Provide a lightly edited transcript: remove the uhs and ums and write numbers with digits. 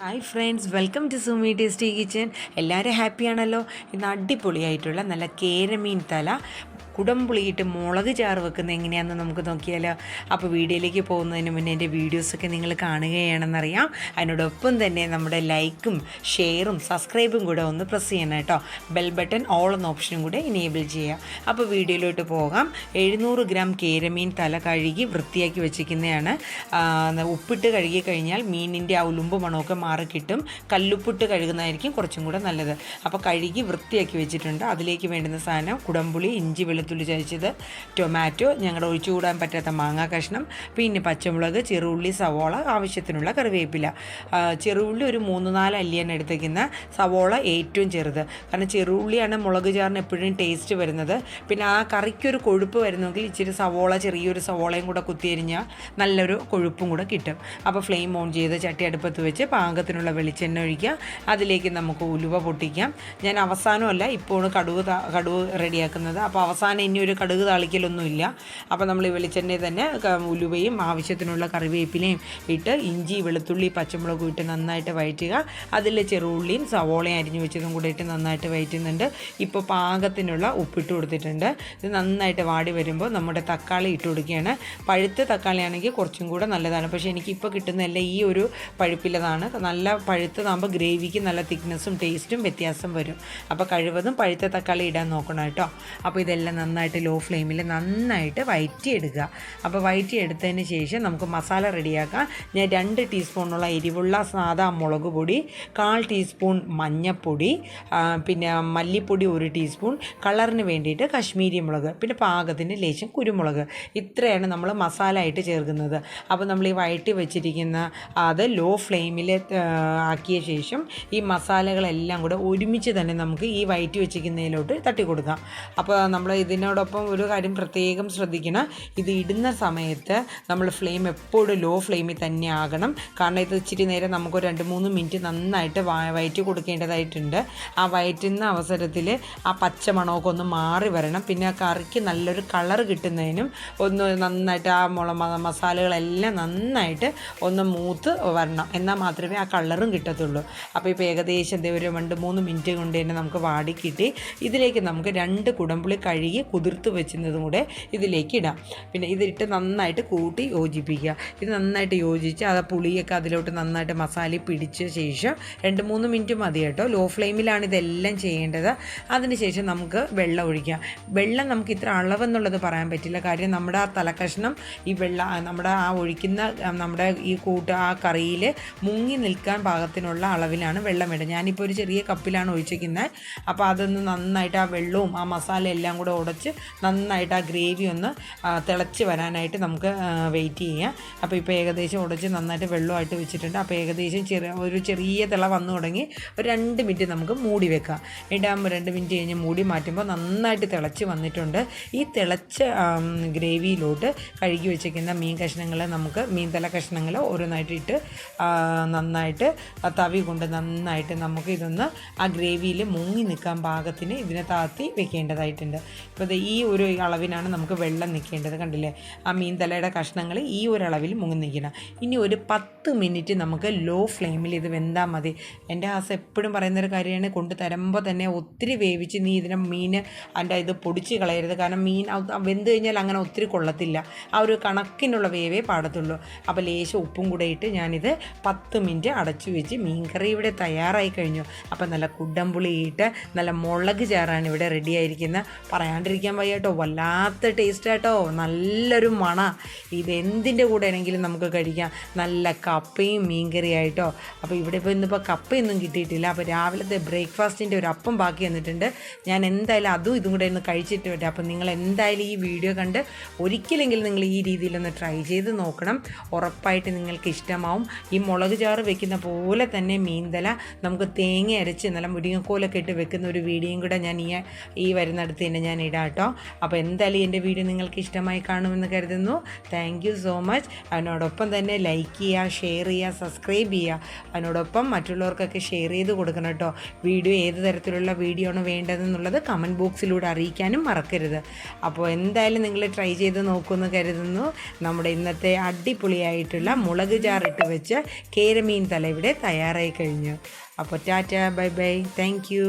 Hi friends, welcome to Sumi tasty kitchen. എല്ലാവരും ഹാപ്പിയാണല്ലോ. ഇന്ന് അടിപൊളിയായിട്ടുള്ള നല്ല കേരമീൻ തല കുടംപുളിയിട്ട് മുളക് ചാറ് വെക്കുന്നത് എങ്ങനെയാണെന്ന് നമുക്ക് നോക്കിയാലോ. അപ്പോൾ വീഡിയോയിലേക്ക് പോകുന്നതിന് മുന്നേ എൻ്റെ വീഡിയോസൊക്കെ നിങ്ങൾ കാണുകയാണെന്നറിയാം. അതിനോടൊപ്പം തന്നെ നമ്മുടെ ലൈക്കും ഷെയറും സബ്സ്ക്രൈബും കൂടെ ഒന്ന് പ്രസ് ചെയ്യണം കേട്ടോ. ബെൽ ബട്ടൺ ഓൾ എന്ന ഓപ്ഷനും കൂടെ ഇനേബിൾ ചെയ്യാം. അപ്പോൾ വീഡിയോയിലോട്ട് പോകാം. 700 ഗ്രാം കേരമീൻ തല കഴുകി വൃത്തിയാക്കി വെച്ചിരിക്കുന്നതാണ്. ഉപ്പിട്ട് കഴുകി കഴിഞ്ഞാൽ മീനിൻ്റെ ആ ഉലുമ്പ് മണമൊക്കെ മാറിക്കിട്ടും. കല്ലുപ്പിട്ട് കഴുകുന്നതായിരിക്കും കുറച്ചും കൂടെ നല്ലത്. അപ്പോൾ കഴുകി വൃത്തിയാക്കി വെച്ചിട്ടുണ്ട്. അതിലേക്ക് വേണ്ടുന്ന സാധനം കുടംപുളി, ഇഞ്ചി വെളുത്തുള്ളി ചതച്ചത്, ടൊമാറ്റോ, ഞങ്ങളുടെ ഒഴിച്ചുകൂടാൻ പറ്റാത്ത മാങ്ങാ കഷ്ണം, പിന്നെ പച്ചമുളക്, ചെറുള്ളി, സവോള, ആവശ്യത്തിനുള്ള കറിവേപ്പില. ചെറുള്ളി ഒരു 3-4 അല്ലിയാണ് എടുത്തേക്കുന്ന. സവോള ഏറ്റവും ചെറുത്, കാരണം ചെറുള്ളിയാണ് മുളക് ചാറിന് എപ്പോഴും ടേസ്റ്റ് വരുന്നത്. പിന്നെ ആ കറിക്കൊരു കൊഴുപ്പ് വരുന്നെങ്കിൽ ഇച്ചിരി സവോള, ചെറിയൊരു സവോളയും കൂടെ കുത്തിയരിഞ്ഞാൽ നല്ലൊരു കൊഴുപ്പും കൂടെ കിട്ടും. അപ്പോൾ ഫ്ലെയിം ഓൺ ചെയ്ത് ചട്ടി അടുപ്പത്ത് വെച്ച് പാകത്തിനുള്ള വെളിച്ചെണ്ണ ഒഴിക്കുക. അതിലേക്ക് നമുക്ക് ഉലുവ പൊട്ടിക്കാം. ഞാൻ അവസാനമല്ല ഇപ്പോൾ കടുക് റെഡിയാക്കുന്നത്. അപ്പോൾ അവസാനം ഇനി ഒരു കടുക് താളിക്കലൊന്നുമില്ല. അപ്പോൾ നമ്മൾ ഈ വെളിച്ചെണ്ണയിൽ തന്നെ ഉലുവയും ആവശ്യത്തിനുള്ള കറിവേപ്പിലയും ഇട്ട് ഇഞ്ചി, വെളുത്തുള്ളി, പച്ചമുളകും ഇട്ട് നന്നായിട്ട് വഴറ്റുക. അതിൽ ചെറുള്ളിയും സവോളയും അരിഞ്ഞു വെച്ചതും കൂടെ ഇട്ട് നന്നായിട്ട് വഴറ്റുന്നുണ്ട്. ഇപ്പോൾ പാകത്തിനുള്ള ഉപ്പിട്ട് കൊടുത്തിട്ടുണ്ട്. ഇത് നന്നായിട്ട് വാടി വരുമ്പോൾ നമ്മുടെ തക്കാളി ഇട്ട് കൊടുക്കുകയാണ്. പഴുത്ത തക്കാളി ആണെങ്കിൽ കുറച്ചും കൂടെ നല്ലതാണ്. പക്ഷേ എനിക്കിപ്പോൾ കിട്ടുന്നതല്ല ഈ ഒരു പഴുപ്പിലതാണ്. നല്ല പഴുത്തതാകുമ്പോൾ ഗ്രേവിക്ക് നല്ല തിക്നെസ്സും ടേസ്റ്റും വ്യത്യാസം വരും. അപ്പോൾ കഴിവതും പഴുത്ത തക്കാളി ഇടാൻ നോക്കണം കേട്ടോ. അപ്പോൾ ഇതെല്ലാം നന്നായിട്ട് ലോ ഫ്ലെയിമിൽ നന്നായിട്ട് വഴറ്റിയെടുക്കുക. അപ്പോൾ വഴറ്റിയെടുത്തതിന് ശേഷം നമുക്ക് മസാല റെഡിയാക്കാം. ഞാൻ 2 ടീസ്പൂണുള്ള എരിവുള്ള സാദാ മുളക് പൊടി, 1/4 ടീസ്പൂൺ മഞ്ഞൾപ്പൊടി, പിന്നെ മല്ലിപ്പൊടി 1 ടീസ്പൂൺ, കളറിന് വേണ്ടിയിട്ട് കശ്മീരി മുളക്, പിന്നെ പാകത്തിന് ലേശം കുരുമുളക്. ഇത്രയാണ് നമ്മൾ മസാല ആയിട്ട് ചേർക്കുന്നത്. അപ്പോൾ നമ്മൾ ഈ വഴറ്റി വെച്ചിരിക്കുന്ന അത് ലോ ഫ്ലെയിമിൽ ആക്കിയ ശേഷം ഈ മസാലകളെല്ലാം കൂടെ ഒരുമിച്ച് തന്നെ നമുക്ക് ഈ വഴറ്റി വെച്ചിരിക്കുന്നതിലോട്ട് തട്ടി കൊടുക്കാം. അപ്പോൾ നമ്മൾ ഇതിനോടൊപ്പം ഒരു കാര്യം പ്രത്യേകം ശ്രദ്ധിക്കണം. ഇത് ഇടുന്ന സമയത്ത് നമ്മൾ ഫ്ലെയിം എപ്പോഴും ലോ ഫ്ലെയിമിൽ തന്നെ ആകണം. കാരണം ഇത് ഇച്ചിരി നേരം നമുക്ക് 2-3 മിനിറ്റ് നന്നായിട്ട് വഴറ്റി കൊടുക്കേണ്ടതായിട്ടുണ്ട്. ആ വഴറ്റുന്ന അവസരത്തിൽ ആ പച്ചമണമൊക്കെ ഒന്ന് മാറി വരണം. പിന്നെ ആ കറിക്ക് നല്ലൊരു കളർ കിട്ടുന്നതിനും ഒന്ന് നന്നായിട്ട് ആ മസാലകളെല്ലാം നന്നായിട്ട് ഒന്ന് മൂത്ത് വരണം. എന്നാൽ മാത്രമേ ആ കളറും കിട്ടത്തുള്ളൂ. അപ്പോൾ ഇപ്പോൾ ഏകദേശം ഒരു 2-3 മിനിറ്റ് കൊണ്ട് തന്നെ നമുക്ക് വാടി കിട്ടി. ഇതിലേക്ക് നമുക്ക് 2 കുടംപുളി കഴുകി കുതിർത്ത് വെച്ചിരുന്നതും കൂടെ ഇതിലേക്ക് ഇടാം. പിന്നെ ഇതിട്ട് നന്നായിട്ട് കൂട്ടി യോജിപ്പിക്കുക. ഇത് നന്നായിട്ട് യോജിച്ച് ആ പുളിയൊക്കെ അതിലോട്ട് നന്നായിട്ട് മസാല പിടിച്ച ശേഷം 2-3 മിനിറ്റ് മതി കേട്ടോ. ലോ ഫ്ലെയിമിലാണ് ഇതെല്ലാം ചെയ്യേണ്ടത്. അതിനുശേഷം നമുക്ക് വെള്ളം ഒഴിക്കാം. വെള്ളം നമുക്ക് ഇത്ര അളവെന്നുള്ളത് പറയാൻ പറ്റില്ല. കാര്യം നമ്മുടെ ആ തലക്കഷ്ണം ഈ നമ്മുടെ ആ ഒഴിക്കുന്ന നമ്മുടെ ഈ ആ കറിയിൽ മുങ്ങി നിൽക്കാൻ പാകത്തിനുള്ള അളവിലാണ് വെള്ളം ഇടുക. ഞാനിപ്പോൾ ഒരു ചെറിയ കപ്പിലാണ് ഒഴിച്ചിരിക്കുന്നത്. അപ്പോൾ അതൊന്ന് നന്നായിട്ട് ആ വെള്ളവും ആ മസാല എല്ലാം കൂടെ ഉടച്ച് നന്നായിട്ട് ആ ഗ്രേവി ഒന്ന് തിളച്ച് വരാനായിട്ട് നമുക്ക് വെയിറ്റ് ചെയ്യാം. അപ്പോൾ ഇപ്പോൾ ഏകദേശം ഉടച്ച് നന്നായിട്ട് വെള്ളമായിട്ട് വെച്ചിട്ടുണ്ട്. അപ്പോൾ ഏകദേശം ഒരു ചെറിയ തിള വന്നു തുടങ്ങി. ഒരു 2 മിനിറ്റ് നമുക്ക് മൂടി വെക്കാം. ഇടാകുമ്പോൾ 2 മിനിറ്റ് കഴിഞ്ഞ് മൂടി മാറ്റുമ്പോൾ നന്നായിട്ട് തിളച്ച് വന്നിട്ടുണ്ട്. ഈ തിളച്ച ഗ്രേവിയിലോട്ട് കഴുകി വെച്ചിരിക്കുന്ന മീൻ തല കഷ്ണങ്ങൾ ഓരോന്നായിട്ട് ഇട്ട് നന്നായിട്ട് തവി കൊണ്ട് നന്നായിട്ട് നമുക്ക് ഇതൊന്ന് ആ ഗ്രേവിയിൽ മുങ്ങി നിൽക്കാൻ പാകത്തിന് ഇതിനെ താത്തി വെക്കേണ്ടതായിട്ടുണ്ട്. ഇപ്പോൾ ഈ ഒരു അളവിനാണ് നമുക്ക് വെള്ളം നിൽക്കേണ്ടത്. കണ്ടില്ലേ, ആ മീൻ തലയുടെ കഷ്ണങ്ങൾ ഈ ഒരു അളവിൽ മുങ്ങി നിൽക്കണം. ഇനി ഒരു 10 മിനിറ്റ് നമുക്ക് ലോ ഫ്ലെയിമിൽ ഇത് വെന്താൽ മതി. എൻ്റെ ഹാസ് എപ്പോഴും പറയുന്നൊരു കാര്യമാണ്, കൊണ്ട് തരുമ്പോൾ തന്നെ ഒത്തിരി വേവിച്ച് നീ ഇതിനെ അതിൻ്റെ ഇത് പൊടിച്ച് കളയരുത്. കാരണം മീൻ വെന്ത് കഴിഞ്ഞാൽ അങ്ങനെ ഒത്തിരി കൊള്ളത്തില്ല. ആ ഒരു കണക്കിനുള്ള വേവേ പാടത്തുള്ളൂ. അപ്പോൾ ലേശം ഉപ്പും കൂടെ ഇട്ട് ഞാനിത് 10 മിനിറ്റ് അടച്ചു വെച്ച് മീൻ കറി ഇവിടെ തയ്യാറായി കഴിഞ്ഞു. അപ്പോൾ നല്ല കുടംപുളി ഇട്ട് നല്ല മുളക് ചാറാണ് ഇവിടെ റെഡി ആയിരിക്കുന്നത്. പറയാണ്ടിരിക്കാൻ വയ്യ കേട്ടോ, വല്ലാത്ത ടേസ്റ്റ് ആട്ടോ, നല്ലൊരു മണ. ഇതെന്തിൻ്റെ കൂടെ ആണെങ്കിലും നമുക്ക് കഴിക്കാം. നല്ല കപ്പയും മീൻകറി ആയിട്ടോ. അപ്പോൾ ഇവിടെ ഇപ്പോൾ ഇന്നിപ്പോൾ കപ്പയൊന്നും കിട്ടിയിട്ടില്ല. അപ്പോൾ രാവിലത്തെ ബ്രേക്ക്ഫാസ്റ്റിൻ്റെ ഒരു അപ്പം ബാക്കി വന്നിട്ടുണ്ട്. ഞാൻ എന്തായാലും അതും ഇതും കൂടെ ഒന്ന് കഴിച്ചിട്ട് വരാം. അപ്പോൾ നിങ്ങൾ എന്തായാലും ഈ വീഡിയോ കണ്ട് ഒരിക്കലെങ്കിലും നിങ്ങൾ ഈ രീതിയിലൊന്ന് ട്രൈ ചെയ്ത് നോക്കണം. ഉറപ്പായിട്ട് നിങ്ങൾക്ക് ഇഷ്ടമാവും. ഈ മുളക് ചാറ് വെക്കുന്ന പോലെ തന്നെ മീൻതല നമുക്ക് തേങ്ങ അരച്ച് നല്ല മുരിങ്ങക്കോലൊക്കെ ഇട്ട് വെക്കുന്ന ഒരു വീഡിയോയും കൂടെ ഞാൻ ഈ വരുന്നിടത്ത് തന്നെ ഞാൻ ഇടാം. കേട്ടോ. അപ്പോൾ എന്തായാലും എൻ്റെ വീഡിയോ നിങ്ങൾക്ക് ഇഷ്ടമായി കാണുമെന്ന് കരുതുന്നു. Thank you so much. അതിനോടൊപ്പം തന്നെ ലൈക്ക് ചെയ്യുക, ഷെയർ ചെയ്യുക, സബ്സ്ക്രൈബ് ചെയ്യുക. അതിനോടൊപ്പം മറ്റുള്ളവർക്കൊക്കെ ഷെയർ ചെയ്ത് കൊടുക്കണം കേട്ടോ. വീഡിയോ ഏത് തരത്തിലുള്ള വീഡിയോ ആണ് വേണ്ടതെന്നുള്ളത് കമൻറ്റ് ബോക്സിലൂടെ അറിയിക്കാനും മറക്കരുത്. അപ്പോൾ എന്തായാലും നിങ്ങൾ ട്രൈ ചെയ്ത് നോക്കുമെന്ന് കരുതുന്നു. നമ്മുടെ ഇന്നത്തെ അടിപൊളിയായിട്ടുള്ള മുളക് ചാറിട്ട് വെച്ച് കേരമീൻ തല ഇവിടെ തയ്യാറായി കഴിഞ്ഞു. അപ്പോൾ Tata, bye bye, thank you.